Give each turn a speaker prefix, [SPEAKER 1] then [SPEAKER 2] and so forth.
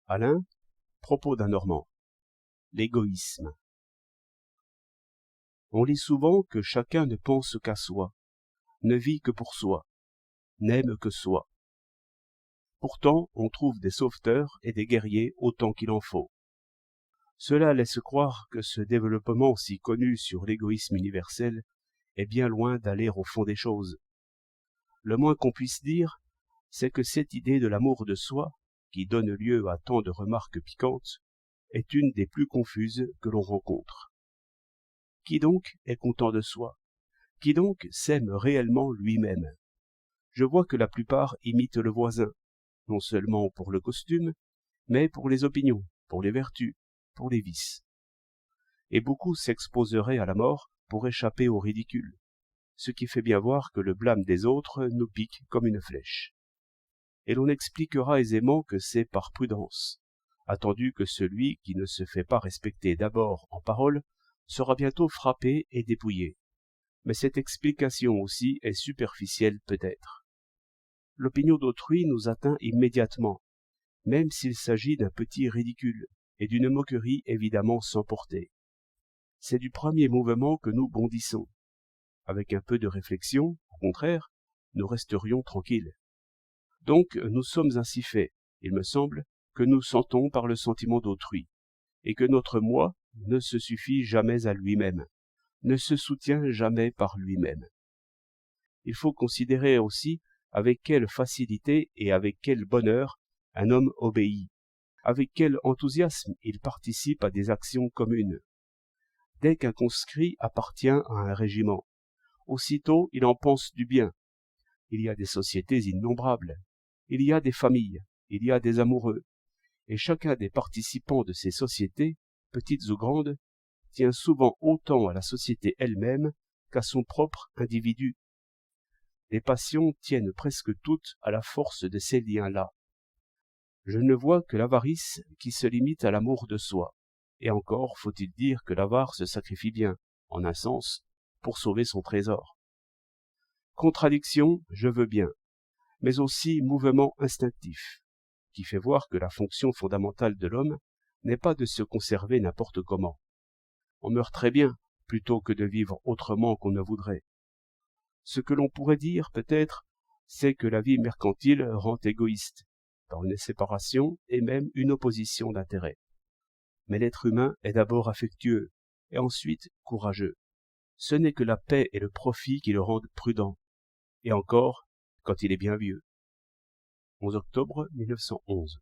[SPEAKER 1] Alain, propos d'un Normand. L'égoïsme. On lit souvent que chacun ne pense qu'à soi, ne vit que pour soi, n'aime que soi. Pourtant, on trouve des sauveteurs et des guerriers autant qu'il en faut. Cela laisse croire que ce développement si connu sur l'égoïsme universel est bien loin d'aller au fond des choses. Le moins qu'on puisse dire, c'est que cette idée de l'amour de soi, qui donne lieu à tant de remarques piquantes, est une des plus confuses que l'on rencontre. Qui donc est content de soi? Qui donc s'aime réellement lui-même? Je vois que la plupart imitent le voisin, non seulement pour le costume, mais pour les opinions, pour les vertus, pour les vices. Et beaucoup s'exposeraient à la mort pour échapper au ridicule, ce qui fait bien voir que le blâme des autres nous pique comme une flèche. Et l'on expliquera aisément que c'est par prudence, attendu que celui qui ne se fait pas respecter d'abord en parole sera bientôt frappé et dépouillé. Mais cette explication aussi est superficielle peut-être. L'opinion d'autrui nous atteint immédiatement, même s'il s'agit d'un petit ridicule et d'une moquerie évidemment sans portée. C'est du premier mouvement que nous bondissons. Avec un peu de réflexion, au contraire, nous resterions tranquilles. Donc nous sommes ainsi faits, il me semble, que nous sentons par le sentiment d'autrui, et que notre moi ne se suffit jamais à lui-même, ne se soutient jamais par lui-même. Il faut considérer aussi avec quelle facilité et avec quel bonheur un homme obéit, avec quel enthousiasme il participe à des actions communes. Dès qu'un conscrit appartient à un régiment, aussitôt il en pense du bien. Il y a des sociétés innombrables, il y a des familles, il y a des amoureux, et chacun des participants de ces sociétés, petites ou grandes, tient souvent autant à la société elle-même qu'à son propre individu. Les passions tiennent presque toutes à la force de ces liens-là. Je ne vois que l'avarice qui se limite à l'amour de soi, et encore faut-il dire que l'avare se sacrifie bien, en un sens, pour sauver son trésor. Contradiction, je veux bien, mais aussi mouvement instinctif, qui fait voir que la fonction fondamentale de l'homme n'est pas de se conserver n'importe comment. On meurt très bien, plutôt que de vivre autrement qu'on ne voudrait. Ce que l'on pourrait dire, peut-être, c'est que la vie mercantile rend égoïste, par une séparation et même une opposition d'intérêts. Mais l'être humain est d'abord affectueux, et ensuite courageux. Ce n'est que la paix et le profit qui le rendent prudent, et encore quand il est bien vieux. 11 octobre 1911.